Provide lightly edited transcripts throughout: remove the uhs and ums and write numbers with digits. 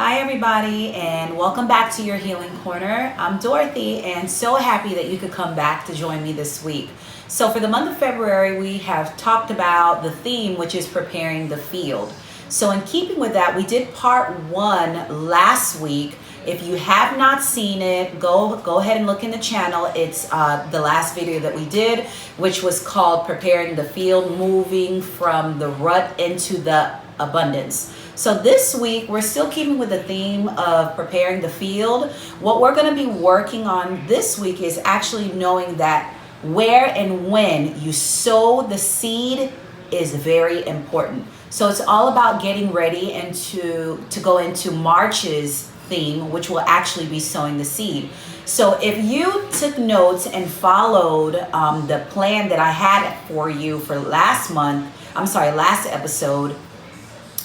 Hi, everybody, and welcome back to your Healing Corner. I'm Dorothy, and so happy that you could come back to join me this week. So, for the month of February, we have talked about the theme, which is preparing the field. So, in keeping with that, we did part one last week. If you have not seen it, go ahead and look in the channel. It's the last video that we did, which was called Preparing the Field, Moving from the Rut into the Abundance. So this week, we're still keeping with the theme of preparing the field. What we're going to be working on this week is actually knowing that where and when you sow the seed is very important. So it's all about getting ready and to go into March's theme, which will actually be sowing the seed. So if you took notes and followed the plan that I had for you for last episode,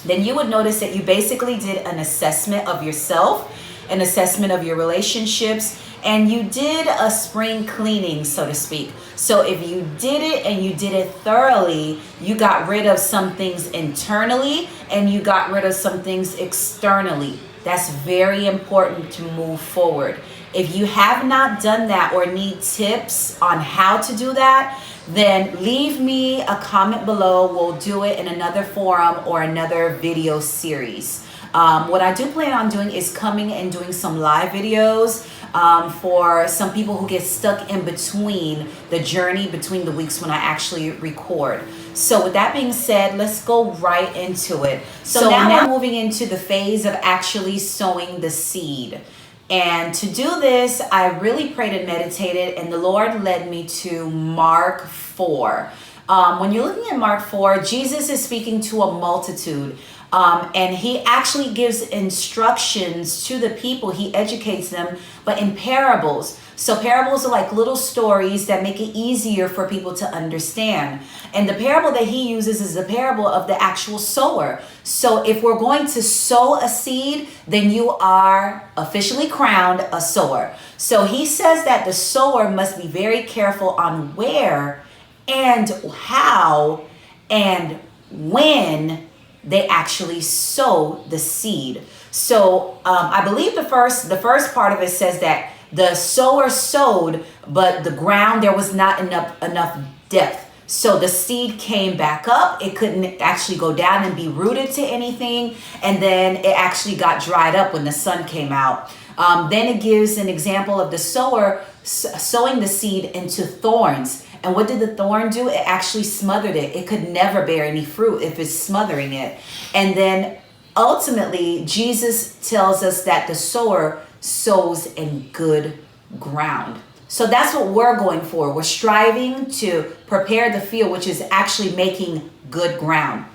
then you would notice that you basically did an assessment of yourself, an assessment of your relationships, and you did a spring cleaning, so to speak. So if you did it and you did it thoroughly, you got rid of some things internally and you got rid of some things externally. That's very important to move forward. If you have not done that or need tips on how to do that, then leave me a comment below. We'll do it in another forum or another video series. What I do plan on doing is coming and doing some live videos for some people who get stuck in between the journey between the weeks when I actually record. So with that being said, let's go right into it. So now we're moving into the phase of actually sowing the seed. And to do this, I really prayed and meditated, and the Lord led me to Mark 4. When you're looking at Mark 4, Jesus is speaking to a multitude, and he actually gives instructions to the people. He educates them, but in parables. So parables are like little stories that make it easier for people to understand. And the parable that he uses is the parable of the actual sower. So if we're going to sow a seed, then you are officially crowned a sower. So he says that the sower must be very careful on where and how and when they actually sow the seed. So I believe the first part of it says that the sower sowed, but the ground, there was not enough depth. So the seed came back up. It couldn't actually go down and be rooted to anything. And then it actually got dried up when the sun came out. Then it gives an example of the sower sowing the seed into thorns. And what did the thorn do? It actually smothered it. It could never bear any fruit if it's smothering it. And then ultimately, Jesus tells us that the sower sows in good ground. So that's what we're going for. We're striving to prepare the field, which is actually making good ground.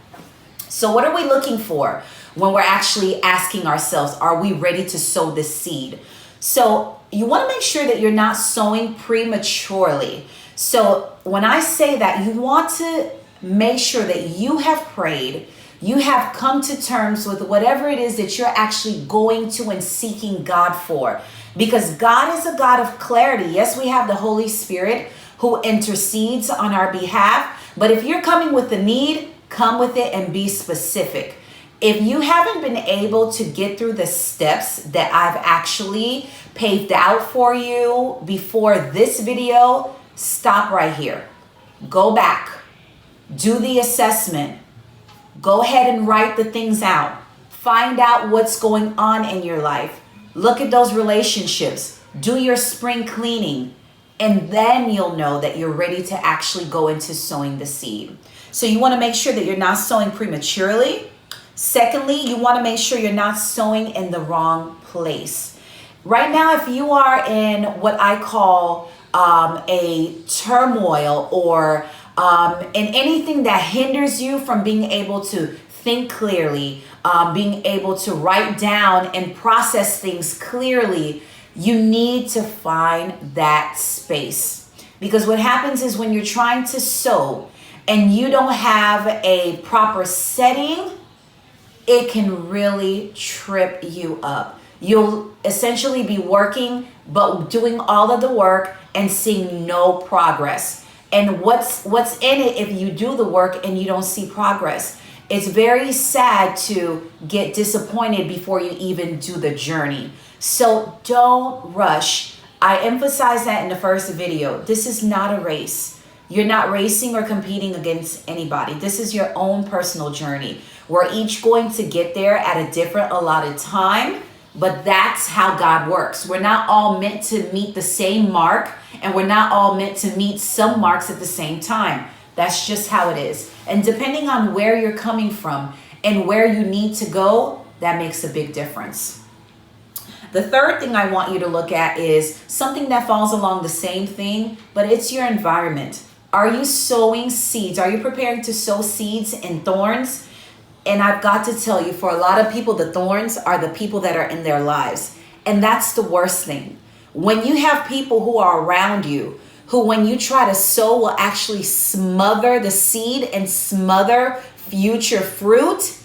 So what are we looking for when we're actually asking ourselves, are we ready to sow this seed? So you want to make sure that you're not sowing prematurely. So when I say that, you want to make sure that you have prayed, you have come to terms with whatever it is that you're actually going to and seeking God for. Because God is a God of clarity. Yes, we have the Holy Spirit who intercedes on our behalf. But if you're coming with the need, come with it and be specific. If you haven't been able to get through the steps that I've actually paved out for you before this video, stop right here. Go back. Do the assessment. Go ahead and write the things out. Find out what's going on in your life. Look at those relationships. Do your spring cleaning. And then you'll know that you're ready to actually go into sowing the seed. So you want to make sure that you're not sowing prematurely. Secondly, you want to make sure you're not sowing in the wrong place. Right now, if you are in what I call a turmoil or in anything that hinders you from being able to think clearly, being able to write down and process things clearly, you need to find that space. Because what happens is when you're trying to sow and you don't have a proper setting, it can really trip you up. You'll essentially be working, but doing all of the work and seeing no progress. And what's in it if you do the work and you don't see progress? It's very sad to get disappointed before you even do the journey. So don't rush. I emphasized that in the first video. This is not a race. You're not racing or competing against anybody. This is your own personal journey. We're each going to get there at a different allotted time, but that's how God works. We're not all meant to meet the same mark, and we're not all meant to meet some marks at the same time. That's just how it is. And depending on where you're coming from and where you need to go, that makes a big difference. The third thing I want you to look at is something that falls along the same thing, but it's your environment. Are you sowing seeds? Are you preparing to sow seeds in thorns? And I've got to tell you, for a lot of people, the thorns are the people that are in their lives. And that's the worst thing. When you have people who are around you, who when you try to sow will actually smother the seed and smother future fruit,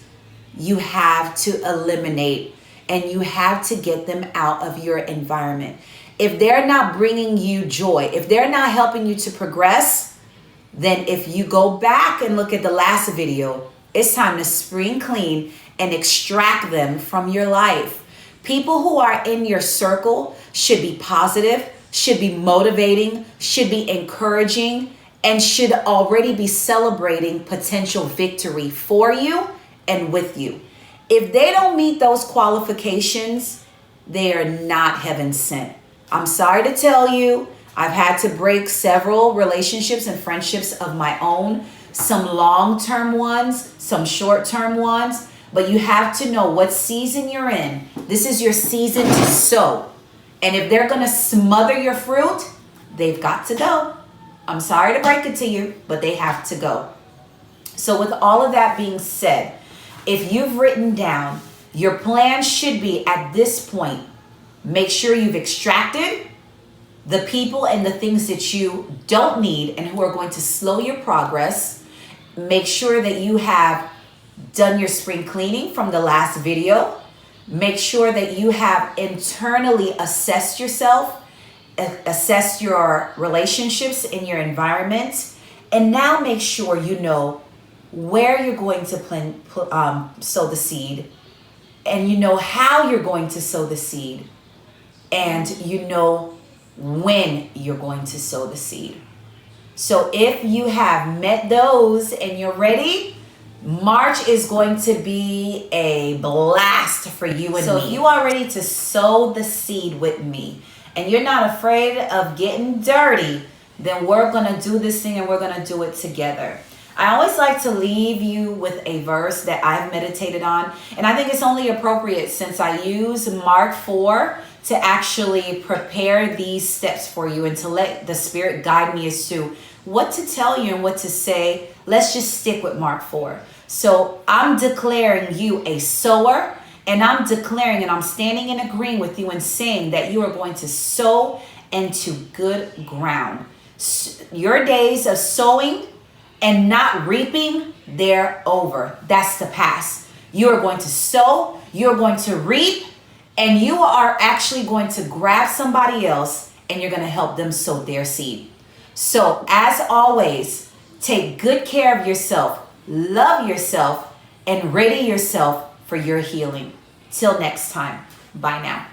you have to eliminate and you have to get them out of your environment. If they're not bringing you joy, if they're not helping you to progress, then if you go back and look at the last video, it's time to spring clean and extract them from your life. People who are in your circle should be positive, should be motivating, should be encouraging, and should already be celebrating potential victory for you and with you. If they don't meet those qualifications, they are not heaven sent. I'm sorry to tell you, I've had to break several relationships and friendships of my own, some long-term ones, some short-term ones, but you have to know what season you're in. This is your season to sow. And if they're going to smother your fruit, they've got to go. I'm sorry to break it to you, but they have to go. So with all of that being said, if you've written down, your plan should be at this point, make sure you've extracted the people and the things that you don't need and who are going to slow your progress. Make sure that you have done your spring cleaning from the last video. Make sure that you have internally assessed yourself, assessed your relationships in your environment, and now make sure you know where you're going to sow the seed, and you know how you're going to sow the seed, and you know when you're going to sow the seed. So if you have met those and you're ready, March is going to be a blast for you and me. So if you are ready to sow the seed with me and you're not afraid of getting dirty, then we're going to do this thing and we're going to do it together. I always like to leave you with a verse that I've meditated on, and I think it's only appropriate since I use Mark 4 to actually prepare these steps for you and to let the Spirit guide me as to what to tell you and what to say. Let's just stick with Mark 4. So I'm declaring you a sower, and I'm declaring and I'm standing and agreeing with you and saying that you are going to sow into good ground. Your days of sowing and not reaping, they're over. That's the past. You are going to sow, you're going to reap, and you are actually going to grab somebody else and you're going to help them sow their seed. So as always, take good care of yourself, love yourself, and ready yourself for your healing. Till next time, bye now.